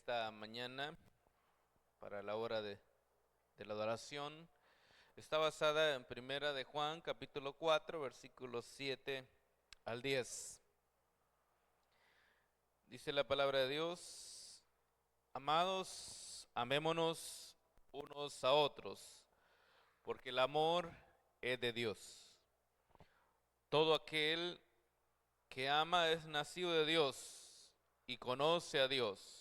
esta mañana para la hora de la adoración está basada en Primera de Juan, capítulo 4, versículos 7 al 10. Dice la palabra de Dios: Amados, amémonos unos a otros, porque el amor es de Dios. Todo aquel que ama es nacido de Dios y conoce a Dios.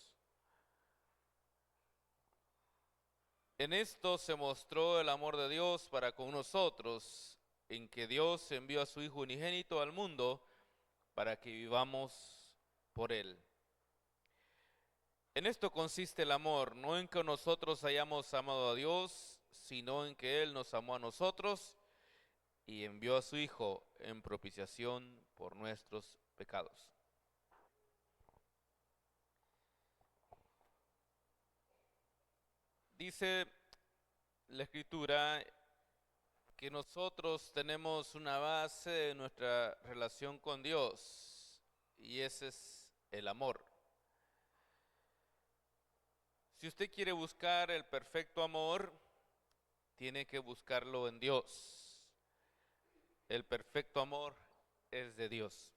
En esto se mostró el amor de Dios para con nosotros, en que Dios envió a su Hijo unigénito al mundo para que vivamos por Él. En esto consiste el amor, no en que nosotros hayamos amado a Dios, sino en que Él nos amó a nosotros y envió a su Hijo en propiciación por nuestros pecados. Dice la Escritura que nosotros tenemos una base de nuestra relación con Dios, y ese es el amor. Si usted quiere buscar el perfecto amor, tiene que buscarlo en Dios. El perfecto amor es de Dios.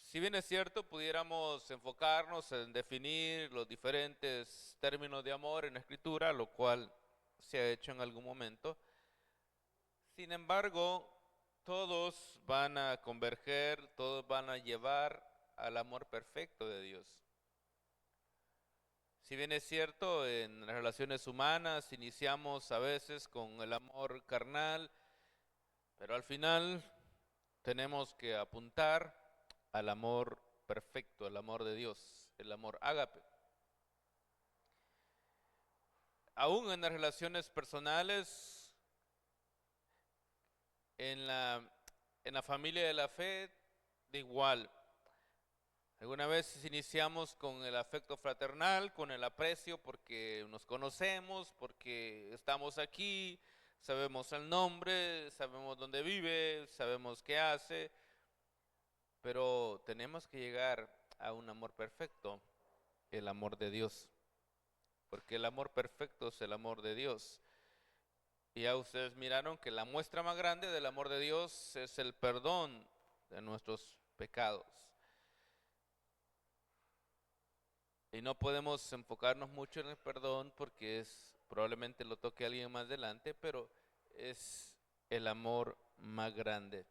Si bien es cierto, pudiéramos enfocarnos en definir los diferentes términos de amor en la Escritura, lo cual se ha hecho en algún momento. Sin embargo, todos van a converger, todos van a llevar al amor perfecto de Dios. Si bien es cierto, en las relaciones humanas iniciamos a veces con el amor carnal, pero al final tenemos que apuntar al amor perfecto, el amor de Dios, el amor ágape. Aún en las relaciones personales, en la familia de la fe, de igual. Algunas veces iniciamos con el afecto fraternal, con el aprecio porque nos conocemos, porque estamos aquí, sabemos el nombre, sabemos dónde vive, sabemos qué hace, pero tenemos que llegar a un amor perfecto, el amor de Dios, porque el amor perfecto es el amor de Dios. Y ya ustedes miraron que la muestra más grande del amor de Dios es el perdón de nuestros pecados. Y no podemos enfocarnos mucho en el perdón porque probablemente lo toque a alguien más adelante, pero es el amor más grande.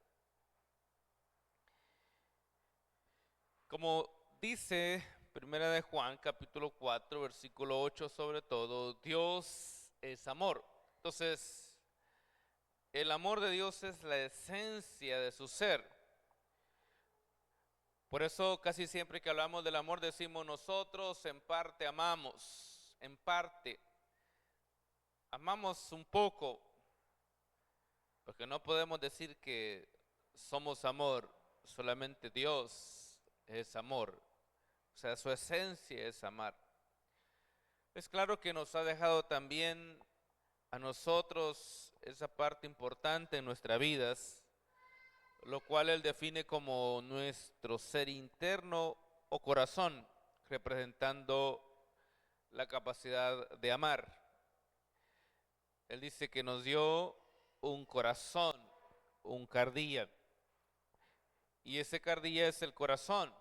Como dice Primera de Juan, capítulo 4, versículo 8, sobre todo, Dios es amor. Entonces, el amor de Dios es la esencia de su ser. Por eso casi siempre que hablamos del amor decimos nosotros en parte amamos, en parte amamos un poco, porque no podemos decir que somos amor, solamente Dios es amor, o sea, su esencia es amar. Es claro que nos ha dejado también a nosotros esa parte importante en nuestras vidas, lo cual Él define como nuestro ser interno o corazón, representando la capacidad de amar. Él dice que nos dio un corazón, un cardía, y ese cardía es el corazón.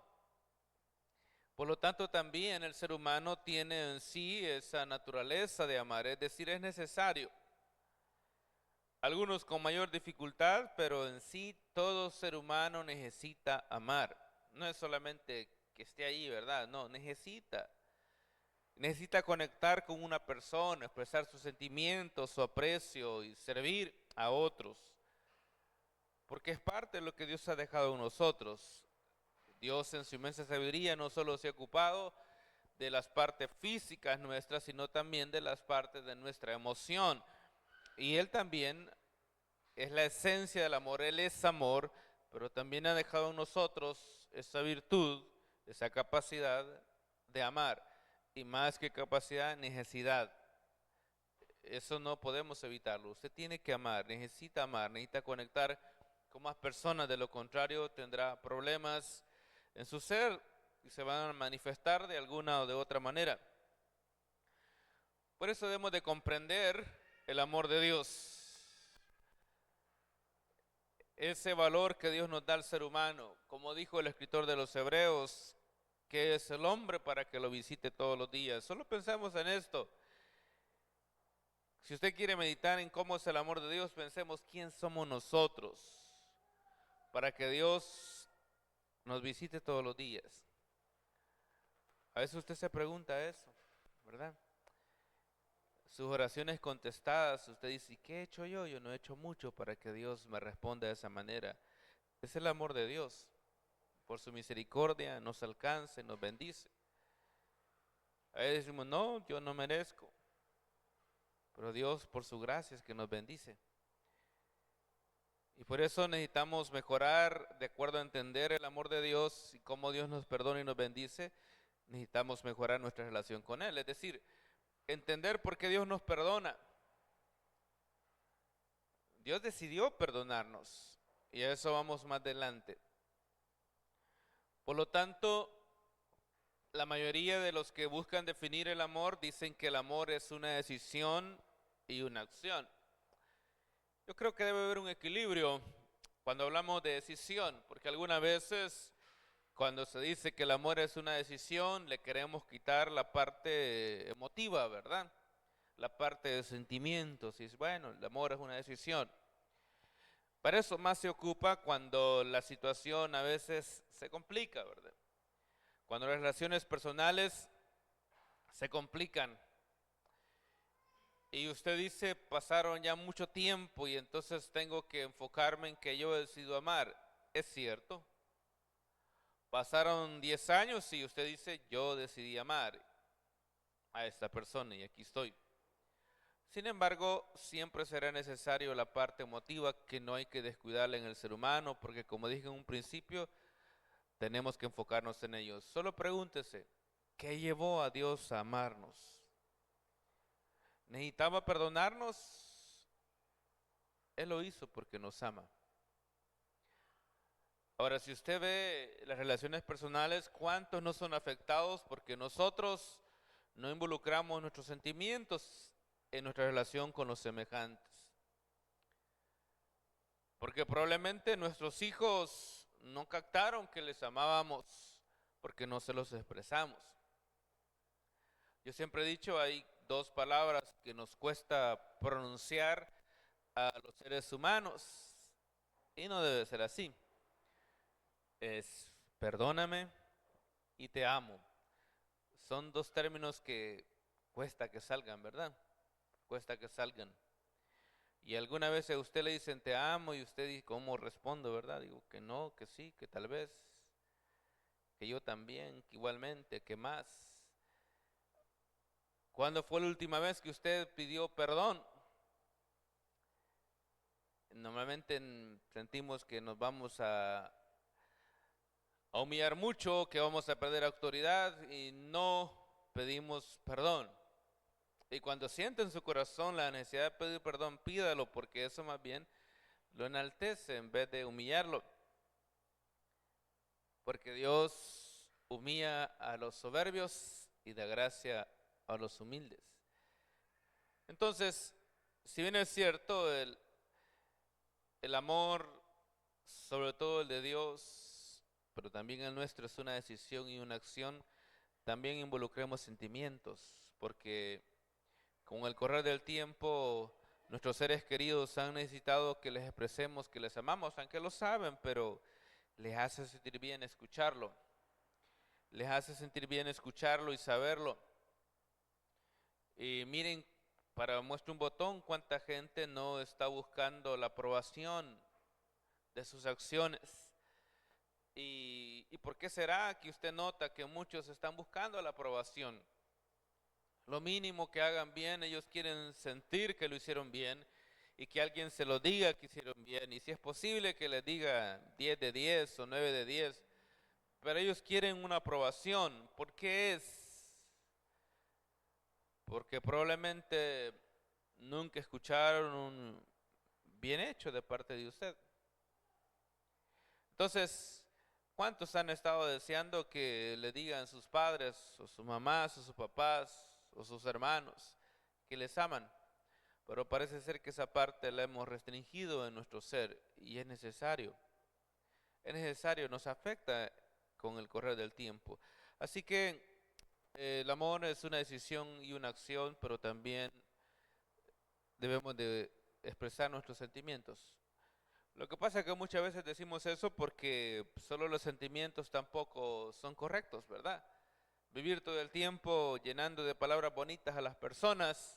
Por lo tanto, también el ser humano tiene en sí esa naturaleza de amar, es decir, es necesario. Algunos con mayor dificultad, pero en sí todo ser humano necesita amar. No es solamente que esté ahí, ¿verdad? No, necesita. Necesita conectar con una persona, expresar sus sentimientos, su aprecio y servir a otros. Porque es parte de lo que Dios ha dejado en nosotros. Dios en su inmensa sabiduría no solo se ha ocupado de las partes físicas nuestras, sino también de las partes de nuestra emoción. Y Él también es la esencia del amor, Él es amor, pero también ha dejado en nosotros esa virtud, esa capacidad de amar. Y más que capacidad, necesidad. Eso no podemos evitarlo. Usted tiene que amar, necesita conectar con más personas, de lo contrario tendrá problemas en su ser. y se van a manifestar de alguna o de otra manera. Por eso debemos de comprender el amor de Dios, ese valor que Dios nos da al ser humano. Como dijo el escritor de los Hebreos, que es el hombre para que lo visite todos los días. Solo pensemos en esto. Si usted quiere meditar en cómo es el amor de Dios, pensemos quién somos nosotros para que Dios nos visite todos los días. A veces usted se pregunta eso, ¿verdad? Sus oraciones contestadas, usted dice, ¿y qué he hecho yo? Yo no he hecho mucho para que Dios me responda de esa manera. Es el amor de Dios. Por su misericordia nos alcanza y nos bendice. A veces decimos, no, yo no merezco. Pero Dios por su gracia es que nos bendice. Y por eso necesitamos mejorar de acuerdo a entender el amor de Dios y cómo Dios nos perdona y nos bendice. Necesitamos mejorar nuestra relación con Él. Es decir, entender por qué Dios nos perdona. Dios decidió perdonarnos y a eso vamos más adelante. Por lo tanto, la mayoría de los que buscan definir el amor dicen que el amor es una decisión y una acción. Yo creo que debe haber un equilibrio cuando hablamos de decisión, porque algunas veces cuando se dice que el amor es una decisión, le queremos quitar la parte emotiva, ¿verdad? La parte de sentimientos. Y bueno, el amor es una decisión. Para eso más se ocupa cuando la situación a veces se complica, ¿verdad? Cuando las relaciones personales se complican. Y usted dice, pasaron ya mucho tiempo y entonces tengo que enfocarme en que yo decido amar. Es cierto. Pasaron 10 años y usted dice, yo decidí amar a esta persona y aquí estoy. Sin embargo, siempre será necesario la parte emotiva que no hay que descuidarla en el ser humano, porque como dije en un principio, tenemos que enfocarnos en ellos. Solo pregúntese, ¿qué llevó a Dios a amarnos? ¿Necesitaba perdonarnos? Él lo hizo porque nos ama. Ahora, si usted ve las relaciones personales, ¿cuántos no son afectados porque nosotros no involucramos nuestros sentimientos en nuestra relación con los semejantes? Porque probablemente nuestros hijos no captaron que les amábamos porque no se los expresamos. Yo siempre he dicho, hay dos palabras que nos cuesta pronunciar a los seres humanos y no debe ser así. Es perdóname y te amo. Son dos términos que cuesta que salgan, ¿verdad? Cuesta que salgan. Y alguna vez a usted le dicen te amo y usted dice, ¿cómo respondo, verdad? Digo que no, que sí, que tal vez, que yo también, que igualmente, que más. ¿Cuándo fue la última vez que usted pidió perdón? Normalmente sentimos que nos vamos a humillar mucho, que vamos a perder autoridad y no pedimos perdón. Y cuando siente en su corazón la necesidad de pedir perdón, pídalo, porque eso más bien lo enaltece en vez de humillarlo. Porque Dios humilla a los soberbios y da gracia a los humildes. Entonces, si bien es cierto, el amor, sobre todo el de Dios, pero también el nuestro es una decisión y una acción, también involucremos sentimientos, porque con el correr del tiempo, nuestros seres queridos han necesitado que les expresemos que les amamos, aunque lo saben, pero les hace sentir bien escucharlo. Les hace sentir bien escucharlo y saberlo. Y miren, para muestra un botón, cuánta gente no está buscando la aprobación de sus acciones. ¿Y por qué será que usted nota que muchos están buscando la aprobación? Lo mínimo que hagan bien, ellos quieren sentir que lo hicieron bien y que alguien se lo diga que hicieron bien. Y si es posible que les diga 10 de 10 o 9 de 10, pero ellos quieren una aprobación. ¿Por qué es? Porque probablemente nunca escucharon un bien hecho de parte de usted. Entonces, ¿Cuántos han estado deseando que le digan sus padres, o sus mamás, o sus papás, o sus hermanos, que les aman? Pero parece ser que esa parte la hemos restringido en nuestro ser y es necesario. Es necesario, nos afecta con el correr del tiempo. Así que el amor es una decisión y una acción, pero también debemos de expresar nuestros sentimientos. Lo que pasa es que muchas veces decimos eso porque solo los sentimientos tampoco son correctos, ¿verdad? Vivir todo el tiempo llenando de palabras bonitas a las personas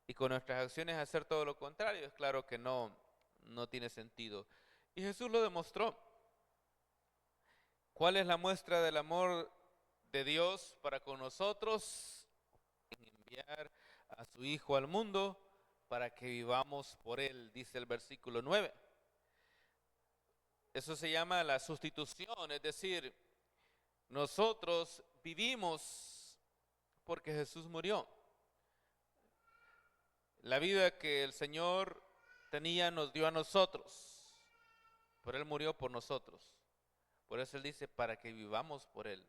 y con nuestras acciones hacer todo lo contrario, es claro que no tiene sentido. Y Jesús lo demostró. ¿Cuál es la muestra del amor de Dios para con nosotros? En enviar a su Hijo al mundo para que vivamos por Él, dice el versículo 9. Eso se llama la sustitución, es decir, nosotros vivimos porque Jesús murió. La vida que el Señor tenía nos dio a nosotros, pero Él murió por nosotros. Por eso Él dice, para que vivamos por Él.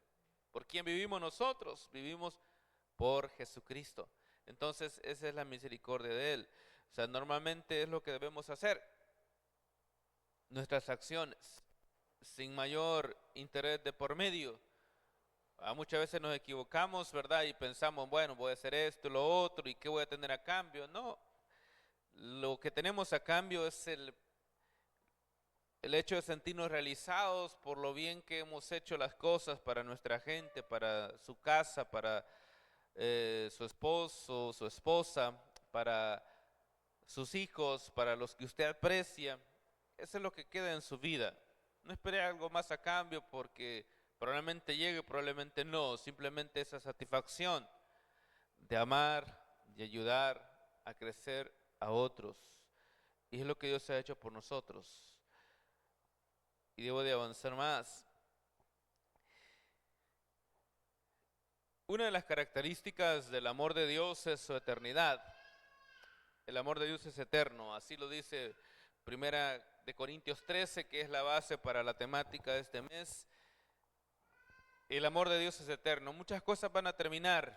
¿Por quién vivimos nosotros? Vivimos por Jesucristo. Entonces, esa es la misericordia de Él. O sea, normalmente es lo que debemos hacer. Nuestras acciones, sin mayor interés de por medio. Muchas veces nos equivocamos, ¿verdad? Y pensamos, bueno, voy a hacer esto, lo otro, ¿y qué voy a tener a cambio? No, lo que tenemos a cambio es el hecho de sentirnos realizados por lo bien que hemos hecho las cosas para nuestra gente, para su casa, para su esposo, su esposa, para sus hijos, para los que usted aprecia. Eso es lo que queda en su vida. No espere algo más a cambio porque probablemente llegue, probablemente no. Simplemente esa satisfacción de amar, de ayudar a crecer a otros. Y es lo que Dios ha hecho por nosotros. Y debo de avanzar más. Una de las características del amor de Dios es su eternidad. El amor de Dios es eterno, así lo dice Primera de Corintios 13, que es la base para la temática de este mes. El amor de Dios es eterno. Muchas cosas van a terminar,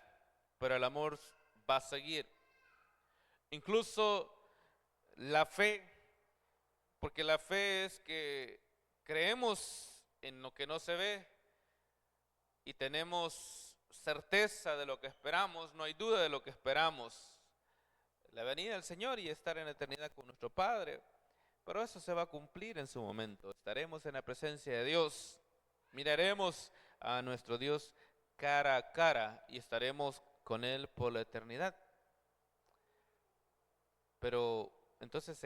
pero el amor va a seguir. Incluso la fe, porque la fe es que creemos en lo que no se ve y tenemos certeza de lo que esperamos, no hay duda de lo que esperamos. La venida del Señor y estar en la eternidad con nuestro Padre. Pero eso se va a cumplir en su momento. Estaremos en la presencia de Dios. Miraremos a nuestro Dios cara a cara y estaremos con Él por la eternidad. Pero entonces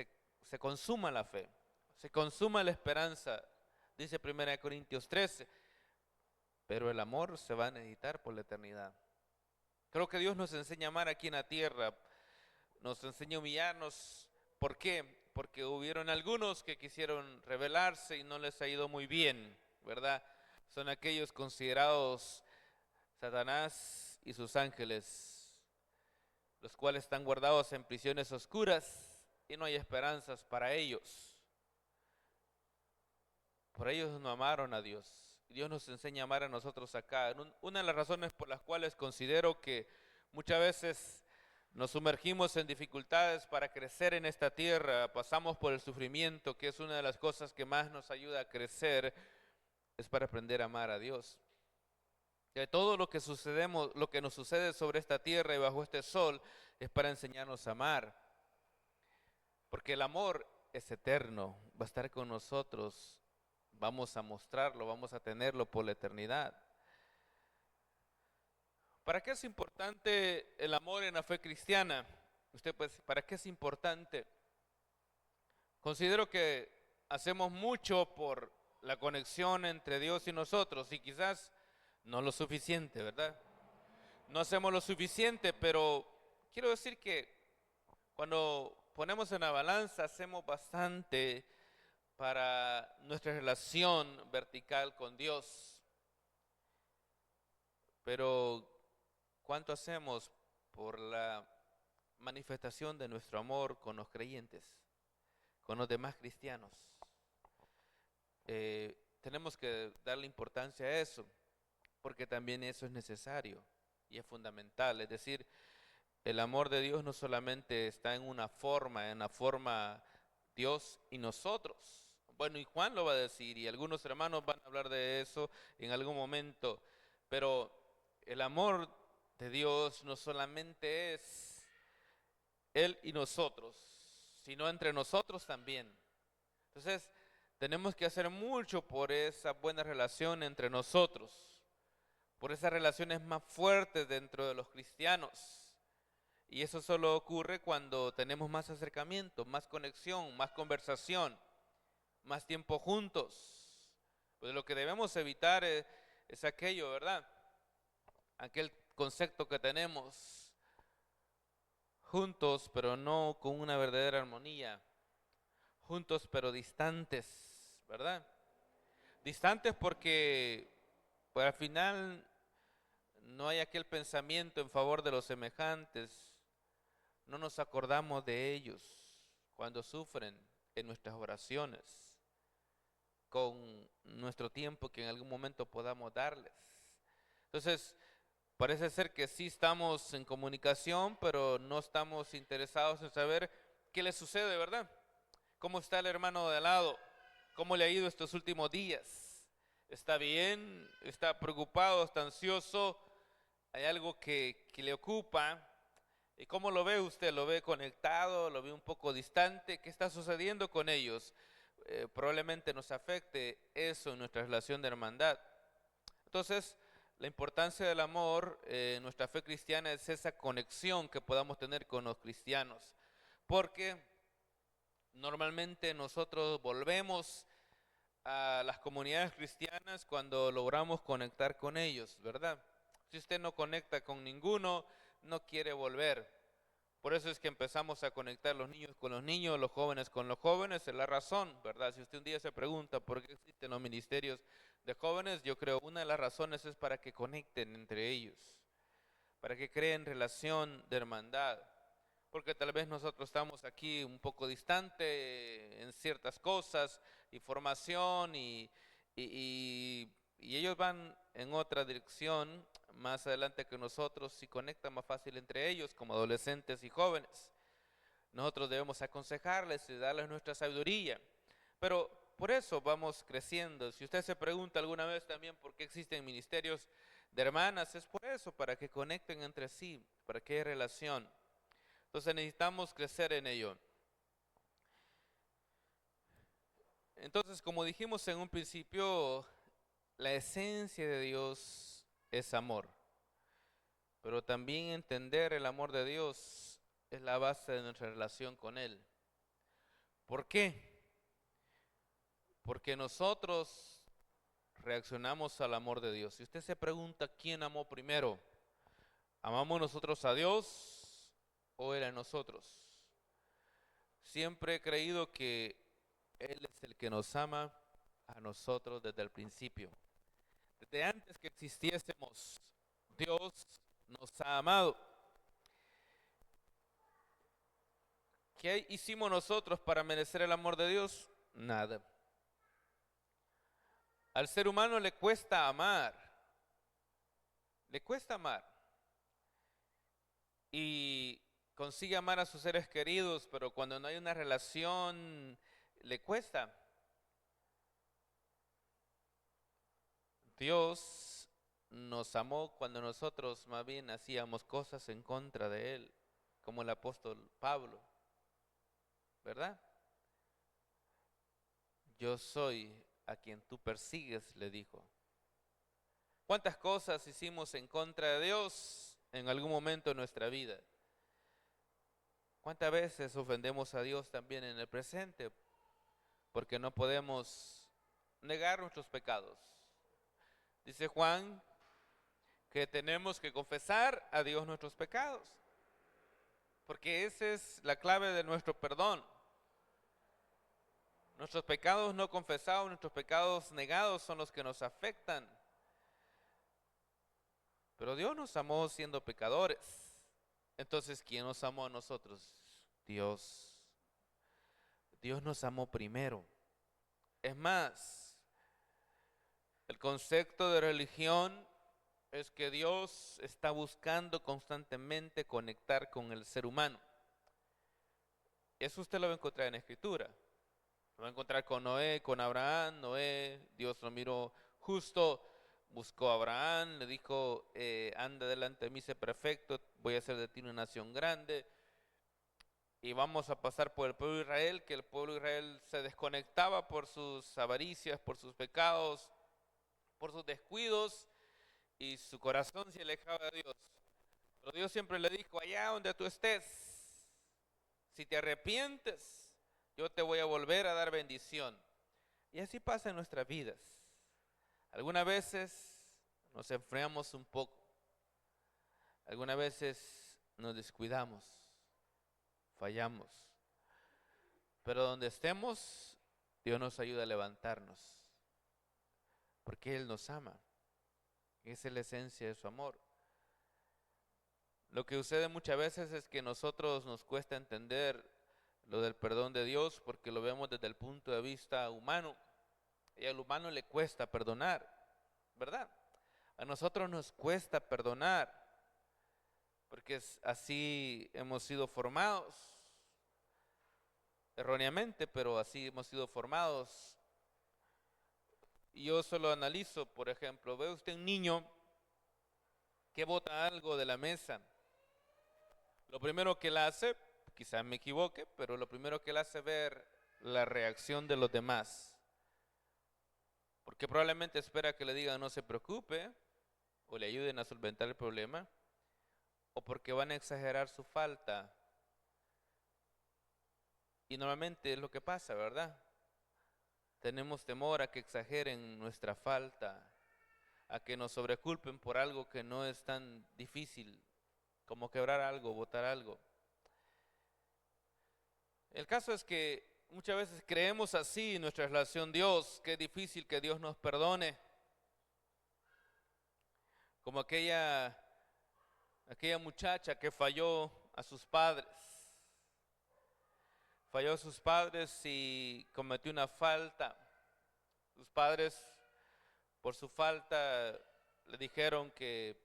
se consuma la fe, se consuma la esperanza, dice 1 Corintios 13, pero el amor se va a necesitar por la eternidad. Creo que Dios nos enseña a amar aquí en la tierra, nos enseña a humillarnos. ¿Por qué? Porque hubieron algunos que quisieron rebelarse y no les ha ido muy bien, ¿verdad? Son aquellos considerados Satanás y sus ángeles, los cuales están guardados en prisiones oscuras y no hay esperanzas para ellos. Por ellos no amaron a Dios. Dios nos enseña a amar a nosotros acá. Una de las razones por las cuales considero que muchas veces nos sumergimos en dificultades para crecer en esta tierra, pasamos por el sufrimiento, que es una de las cosas que más nos ayuda a crecer, es para aprender a amar a Dios. Que todo lo que nos sucede sobre esta tierra y bajo este sol es para enseñarnos a amar. Porque el amor es eterno, va a estar con nosotros, vamos a mostrarlo, vamos a tenerlo por la eternidad. ¿Para qué es importante el amor en la fe cristiana? Usted pues, ¿para qué es importante? Considero que hacemos mucho por la conexión entre Dios y nosotros y quizás no lo suficiente, ¿verdad? No hacemos lo suficiente, pero quiero decir que cuando ponemos en la balanza hacemos bastante para nuestra relación vertical con Dios. Pero ¿cuánto hacemos por la manifestación de nuestro amor con los creyentes, con los demás cristianos? tenemos que darle importancia a eso, porque también eso es necesario y es fundamental. Es decir, el amor de Dios no solamente está en la forma Dios y nosotros. Bueno, y Juan lo va a decir, y algunos hermanos van a hablar de eso en algún momento, pero el amor de Dios no solamente es Él y nosotros, sino entre nosotros también. Entonces, tenemos que hacer mucho por esa buena relación entre nosotros, por esas relaciones más fuertes dentro de los cristianos. Y eso solo ocurre cuando tenemos más acercamiento, más conexión, más conversación, más tiempo juntos. Pues lo que debemos evitar es aquello, ¿verdad? Aquel concepto que tenemos juntos, pero no con una verdadera armonía. Juntos, pero distantes, ¿verdad? Distantes porque, pues al final, no hay aquel pensamiento en favor de los semejantes. No nos acordamos de ellos cuando sufren en nuestras oraciones, con nuestro tiempo que en algún momento podamos darles. Entonces, parece ser que sí estamos en comunicación, pero no estamos interesados en saber qué le sucede, ¿verdad? ¿Cómo está el hermano de al lado? ¿Cómo le ha ido estos últimos días? ¿Está bien? ¿Está preocupado? ¿Está ansioso? ¿Hay algo que le ocupa? ¿Y cómo lo ve usted? ¿Lo ve conectado? ¿Lo ve un poco distante? ¿Qué está sucediendo con ellos? Probablemente nos afecte eso en nuestra relación de hermandad. Entonces, la importancia del amor en nuestra fe cristiana es esa conexión que podamos tener con los cristianos. Porque normalmente nosotros volvemos a las comunidades cristianas cuando logramos conectar con ellos, ¿verdad? Si usted no conecta con ninguno, no quiere volver. Por eso es que empezamos a conectar los niños con los niños, los jóvenes con los jóvenes, es la razón, ¿verdad? Si usted un día se pregunta por qué existen los ministerios de jóvenes, yo creo una de las razones es para que conecten entre ellos, para que creen relación de hermandad. Porque tal vez nosotros estamos aquí un poco distante en ciertas cosas, información y ellos van en otra dirección más adelante que nosotros y conectan más fácil entre ellos como adolescentes y jóvenes. Nosotros debemos aconsejarles y darles nuestra sabiduría, pero por eso vamos creciendo. Si usted se pregunta alguna vez también por qué existen ministerios de hermanas, es por eso, para que conecten entre sí, para que haya relación. Entonces necesitamos crecer en ello. Entonces, como dijimos en un principio, la esencia de Dios es amor. Pero también entender el amor de Dios es la base de nuestra relación con Él. ¿Por qué? Porque nosotros reaccionamos al amor de Dios. Si usted se pregunta quién amó primero, ¿amamos nosotros a Dios o Él a nosotros? Siempre he creído que Él es el que nos ama a nosotros desde el principio. Desde antes que existiésemos, Dios nos ha amado. ¿Qué hicimos nosotros para merecer el amor de Dios? Nada. Al ser humano le cuesta amar. Le cuesta amar. Y consigue amar a sus seres queridos, pero cuando no hay una relación, le cuesta. Dios nos amó cuando nosotros más bien hacíamos cosas en contra de Él, como el apóstol Pablo, ¿verdad? Yo soy a quien tú persigues, le dijo. ¿Cuántas cosas hicimos en contra de Dios en algún momento de nuestra vida? ¿Cuántas veces ofendemos a Dios también en el presente? Porque no podemos negar nuestros pecados. Dice Juan que tenemos que confesar a Dios nuestros pecados, porque esa es la clave de nuestro perdón. Nuestros pecados no confesados, nuestros pecados negados son los que nos afectan. Pero Dios nos amó siendo pecadores. Entonces, ¿quién nos amó a nosotros? Dios. Dios nos amó primero. Es más, El concepto de religión es que Dios está buscando constantemente conectar con el ser humano. Eso usted lo va a encontrar en la Escritura. Lo va a encontrar con Noé, con Abraham. Noé, Dios lo miró justo, buscó a Abraham, le dijo, anda delante de mí, sé perfecto, voy a hacer de ti una nación grande. Y vamos a pasar por el pueblo de Israel, que el pueblo de Israel se desconectaba por sus avaricias, por sus pecados, por sus descuidos, y su corazón se alejaba de Dios. Pero Dios siempre le dijo, allá donde tú estés, si te arrepientes, yo te voy a volver a dar bendición. Y así pasa en nuestras vidas. Algunas veces nos enfriamos un poco. Algunas veces nos descuidamos, fallamos. Pero donde estemos, Dios nos ayuda a levantarnos. Porque Él nos ama. Esa es la esencia de su amor. Lo que sucede muchas veces es que a nosotros nos cuesta entender lo del perdón de Dios porque lo vemos desde el punto de vista humano. Y al humano le cuesta perdonar, ¿verdad? A nosotros nos cuesta perdonar porque así hemos sido formados, erróneamente, pero así hemos sido formados. Y yo solo analizo, por ejemplo, ve usted un niño que bota algo de la mesa. Lo primero que él hace, quizás me equivoque, pero lo primero que él hace es ver la reacción de los demás. Porque probablemente espera que le digan no se preocupe o le ayuden a solventar el problema, o porque van a exagerar su falta. Y normalmente es lo que pasa, ¿verdad? Tenemos temor a que exageren nuestra falta, a que nos sobreculpen por algo que no es tan difícil como quebrar algo, botar algo. El caso es que muchas veces creemos así en nuestra relación con Dios, que es difícil que Dios nos perdone. Como aquella muchacha que falló a sus padres. Falló a sus padres y cometió una falta. Sus padres, por su falta, le dijeron que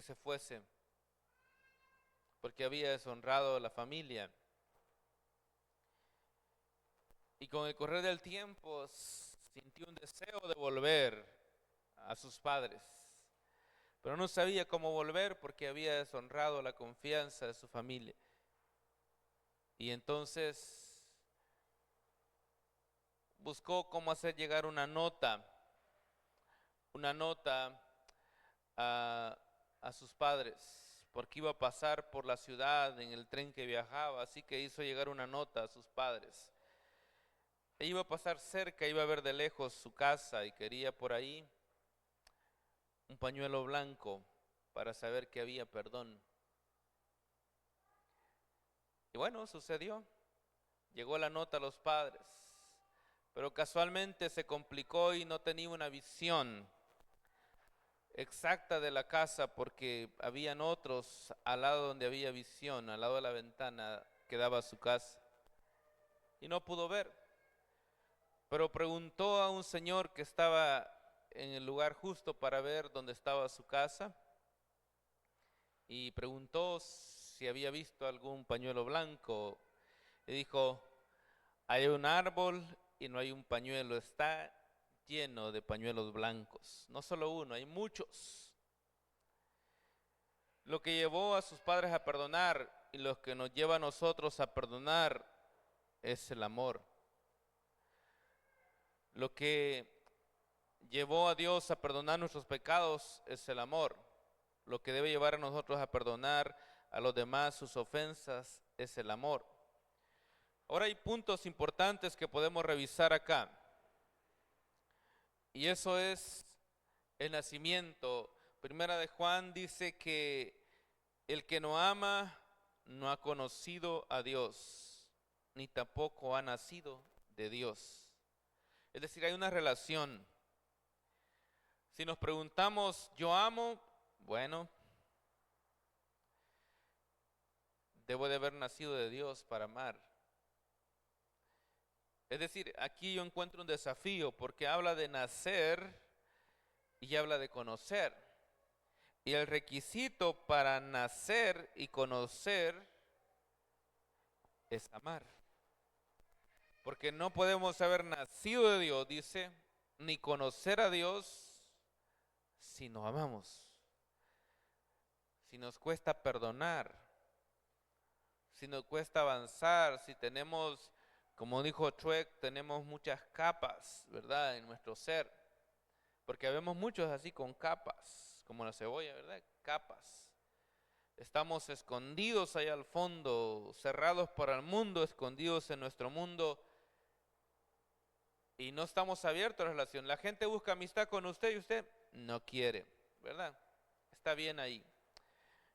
se fuese, porque había deshonrado a la familia. Y con el correr del tiempo sintió un deseo de volver a sus padres, pero no sabía cómo volver porque había deshonrado la confianza de su familia. Y entonces buscó cómo hacer llegar una nota a sus padres, porque iba a pasar por la ciudad en el tren que viajaba, así que hizo llegar una nota a sus padres. Ella iba a pasar cerca, iba a ver de lejos su casa y quería por ahí un pañuelo blanco para saber que había perdón. Y bueno, sucedió. Llegó la nota a los padres, pero casualmente se complicó y no tenía una visión exacta de la casa porque habían otros al lado donde había visión, al lado de la ventana que daba a su casa. Y no pudo ver, pero preguntó a un señor que estaba en el lugar justo para ver dónde estaba su casa y preguntó si había visto algún pañuelo blanco. Y dijo, hay un árbol y no hay un pañuelo, está lleno de pañuelos blancos. No solo uno, hay muchos. Lo que llevó a sus padres a perdonar y lo que nos lleva a nosotros a perdonar es el amor. Lo que llevó a Dios a perdonar nuestros pecados es el amor. Lo que debe llevar a nosotros a perdonar a los demás sus ofensas es el amor. Ahora hay puntos importantes que podemos revisar acá. Y eso es el nacimiento. Primera de Juan dice que el que no ama no ha conocido a Dios, ni tampoco ha nacido de Dios. Es decir, hay una relación. Si nos preguntamos, ¿yo amo? Bueno, debo de haber nacido de Dios para amar. Es decir, aquí yo encuentro un desafío porque habla de nacer y habla de conocer. Y el requisito para nacer y conocer es amar. Porque no podemos haber nacido de Dios, dice, ni conocer a Dios si no amamos. Si nos cuesta perdonar, si nos cuesta avanzar, si tenemos, como dijo Trueck, tenemos muchas capas, ¿verdad? En nuestro ser. Porque vemos muchos así con capas, como la cebolla, ¿verdad? Capas. Estamos escondidos allá al fondo, cerrados para el mundo, escondidos en nuestro mundo y no estamos abiertos a la relación. La gente busca amistad con usted y usted no quiere, ¿verdad? Está bien ahí.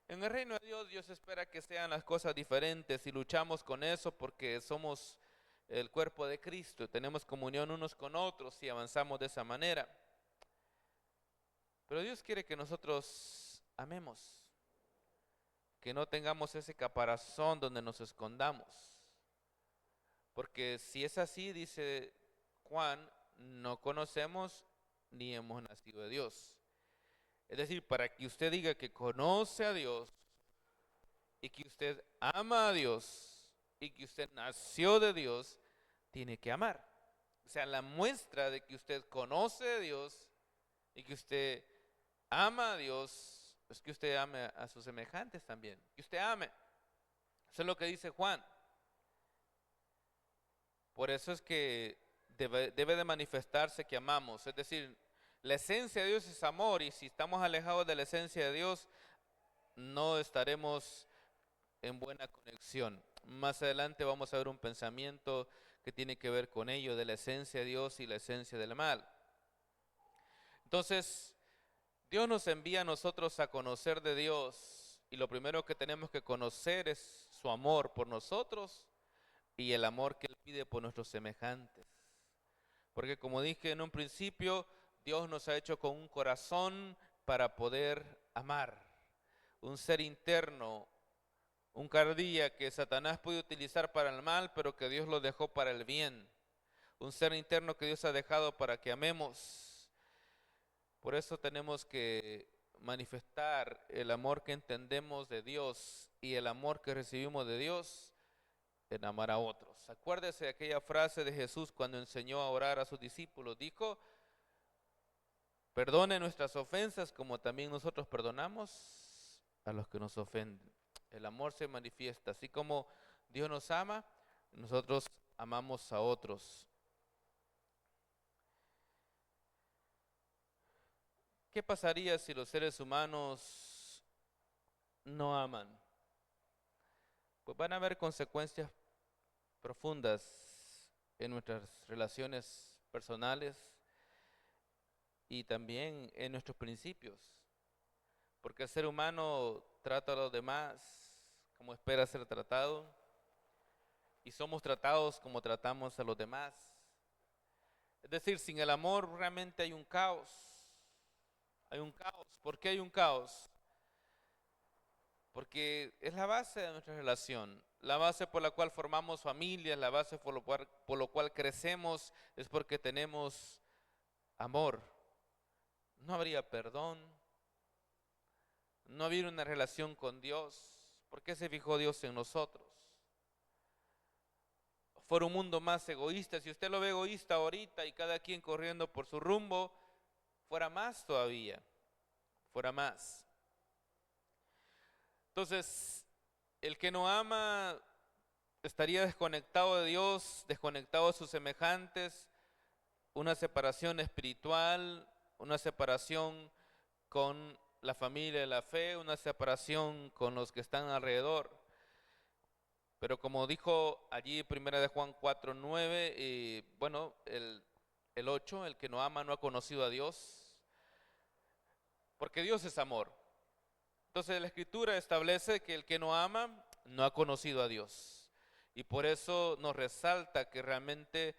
En el reino de Dios, Dios espera que sean las cosas diferentes y luchamos con eso porque somos el cuerpo de Cristo, tenemos comunión unos con otros y avanzamos de esa manera. Pero Dios quiere que nosotros amemos, que no tengamos ese caparazón donde nos escondamos. Porque si es así, dice Juan, no conocemos ni hemos nacido de Dios. Es decir, para que usted diga que conoce a Dios y que usted ama a Dios y que usted nació de Dios, tiene que amar. O sea, la muestra de que usted conoce a Dios y que usted ama a Dios es que usted ame a sus semejantes también. Que usted ame. Eso es lo que dice Juan. Por eso es que debe de manifestarse que amamos. Es decir, la esencia de Dios es amor y si estamos alejados de la esencia de Dios, no estaremos en buena conexión. Más adelante vamos a ver un pensamiento que tiene que ver con ello, de la esencia de Dios y la esencia del mal. Entonces, Dios nos envía a nosotros a conocer de Dios y lo primero que tenemos que conocer es su amor por nosotros y el amor que Él pide por nuestros semejantes. Porque como dije en un principio, Dios nos ha hecho con un corazón para poder amar. Un ser interno, un cardía que Satanás puede utilizar para el mal, pero que Dios lo dejó para el bien. Un ser interno que Dios ha dejado para que amemos. Por eso tenemos que manifestar el amor que entendemos de Dios y el amor que recibimos de Dios en amar a otros. Acuérdese de aquella frase de Jesús cuando enseñó a orar a sus discípulos. Dijo, perdone nuestras ofensas como también nosotros perdonamos a los que nos ofenden. El amor se manifiesta. Así como Dios nos ama, nosotros amamos a otros. ¿Qué pasaría si los seres humanos no aman? Pues van a haber consecuencias profundas en nuestras relaciones personales y también en nuestros principios. Porque el ser humano trata a los demás como espera ser tratado y somos tratados como tratamos a los demás. Es decir, sin el amor realmente hay un caos. Hay un caos. ¿Por qué hay un caos? Porque es la base de nuestra relación, la base por la cual formamos familias, la base por lo cual crecemos, es porque tenemos amor. No habría perdón, no habría una relación con Dios. ¿Por qué se fijó Dios en nosotros? Fuera un mundo más egoísta, si usted lo ve egoísta ahorita y cada quien corriendo por su rumbo, fuera más todavía, fuera más. Entonces, el que no ama estaría desconectado de Dios, desconectado de sus semejantes, una separación espiritual, una separación con la familia de la fe, una separación con los que están alrededor. Pero como dijo allí 1 de Juan 4:9, bueno, el 8, el que no ama no ha conocido a Dios, porque Dios es amor. Entonces la Escritura establece que el que no ama no ha conocido a Dios. Y por eso nos resalta que realmente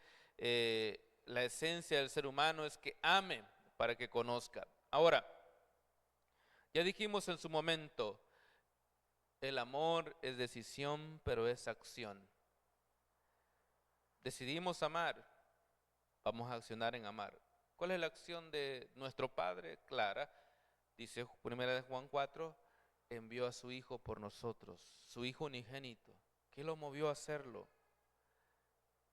la esencia del ser humano es que ame para que conozca. Ahora, ya dijimos en su momento, el amor es decisión, pero es acción. Decidimos amar, vamos a accionar en amar. ¿Cuál es la acción de nuestro Padre? Clara, dice 1 Juan 4, envió a su Hijo por nosotros, su Hijo unigénito. ¿Qué lo movió a hacerlo?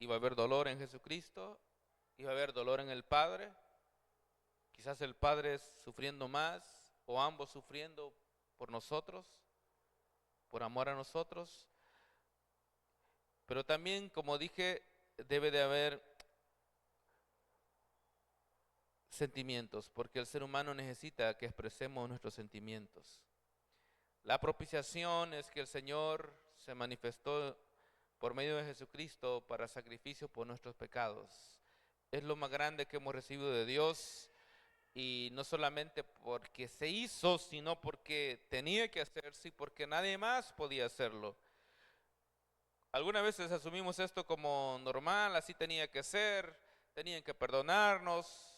Iba a haber dolor en Jesucristo, iba a haber dolor en el Padre, quizás el Padre sufriendo más o ambos sufriendo por nosotros, por amor a nosotros, pero también, como dije, debe de haber sentimientos, porque el ser humano necesita que expresemos nuestros sentimientos. La propiciación es que el Señor se manifestó por medio de Jesucristo para sacrificio por nuestros pecados. Es lo más grande que hemos recibido de Dios, y no solamente porque se hizo, sino porque tenía que hacerse y porque nadie más podía hacerlo. Algunas veces asumimos esto como normal, así tenía que ser, tenían que perdonarnos,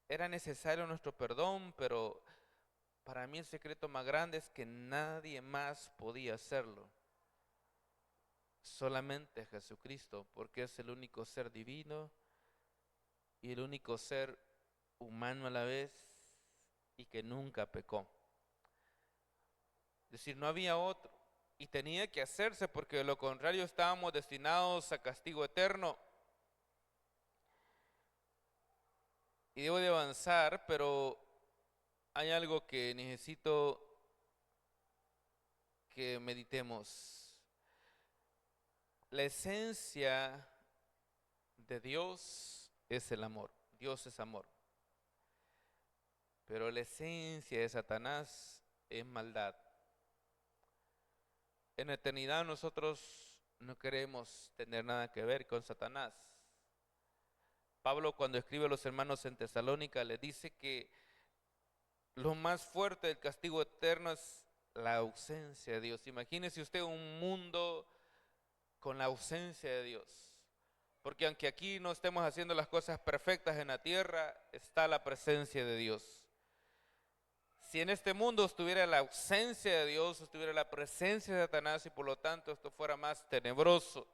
era necesario nuestro perdón, pero para mí el secreto más grande es que nadie más podía hacerlo. Solamente Jesucristo, porque es el único ser divino y el único ser humano a la vez y que nunca pecó. Es decir, no había otro y tenía que hacerse, porque de lo contrario estábamos destinados a castigo eterno. Y debo de avanzar, pero hay algo que necesito que meditemos. La esencia de Dios es el amor. Dios es amor. Pero la esencia de Satanás es maldad. En la eternidad nosotros no queremos tener nada que ver con Satanás. Pablo, cuando escribe a los hermanos en Tesalónica, les dice que lo más fuerte del castigo eterno es la ausencia de Dios. Imagínese usted un mundo con la ausencia de Dios. Porque aunque aquí no estemos haciendo las cosas perfectas en la tierra, está la presencia de Dios. Si en este mundo estuviera la ausencia de Dios, estuviera la presencia de Satanás, y por lo tanto esto fuera más tenebroso.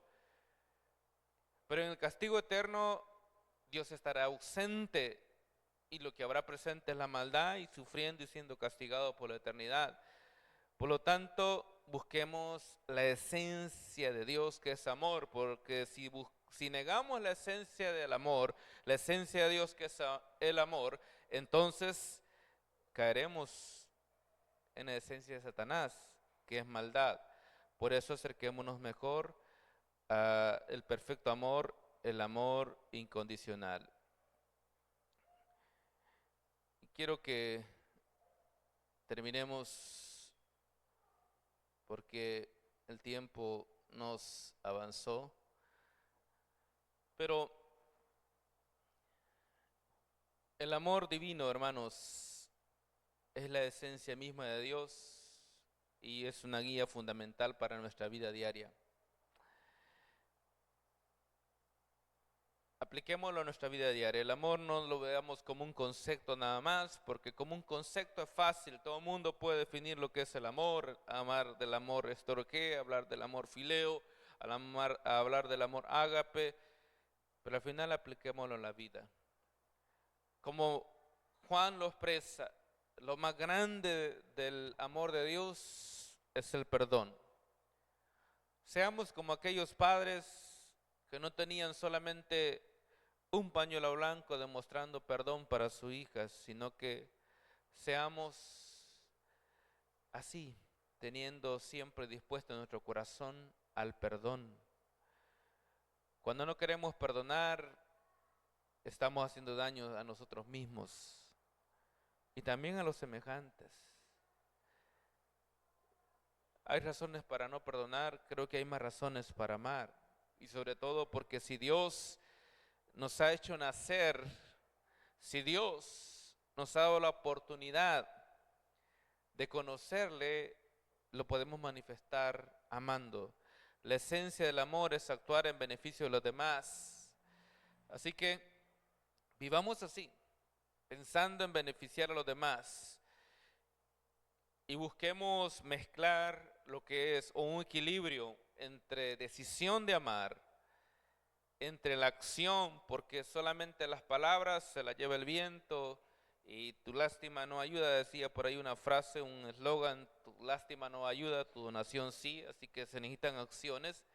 Pero en el castigo eterno Dios estará ausente, y lo que habrá presente es la maldad y sufriendo y siendo castigado por la eternidad. Por lo tanto, busquemos la esencia de Dios, que es amor, porque si negamos la esencia del amor, la esencia de Dios, que es el amor, entonces caeremos en la esencia de Satanás, que es maldad. Por eso acerquémonos mejor al perfecto amor, el amor incondicional. Y quiero que terminemos, porque el tiempo nos avanzó, pero el amor divino, hermanos, es la esencia misma de Dios y es una guía fundamental para nuestra vida diaria. Apliquémoslo a nuestra vida diaria. El amor no lo veamos como un concepto nada más, porque como un concepto es fácil, todo el mundo puede definir lo que es el amor, amar del amor estorqué, hablar del amor fileo, hablar del amor ágape, pero al final apliquémoslo a la vida. Como Juan lo expresa, lo más grande del amor de Dios es el perdón. Seamos como aquellos padres que no tenían solamente un pañuelo blanco demostrando perdón para su hija, sino que seamos así, teniendo siempre dispuesto nuestro corazón al perdón. Cuando no queremos perdonar, estamos haciendo daño a nosotros mismos y también a los semejantes. Hay razones para no perdonar, creo que hay más razones para amar. Y sobre todo porque si Dios nos ha hecho nacer, si Dios nos ha dado la oportunidad de conocerle, lo podemos manifestar amando. La esencia del amor es actuar en beneficio de los demás. Así que vivamos así, pensando en beneficiar a los demás. Y busquemos mezclar lo que es un equilibrio entre decisión de amar entre la acción, porque solamente las palabras se las lleva el viento y tu lástima no ayuda, decía por ahí una frase, un eslogan, tu lástima no ayuda, tu donación sí, así que se necesitan acciones,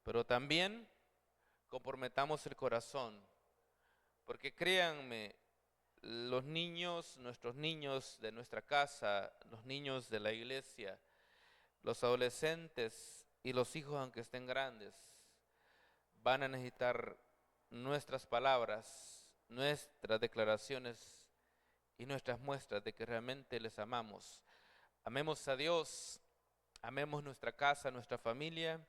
pero también comprometamos el corazón, porque créanme, los niños, nuestros niños de nuestra casa, los niños de la iglesia, los adolescentes y los hijos aunque estén grandes, van a necesitar nuestras palabras, nuestras declaraciones y nuestras muestras de que realmente les amamos. Amemos a Dios, amemos nuestra casa, nuestra familia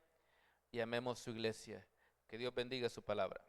y amemos su iglesia. Que Dios bendiga su palabra.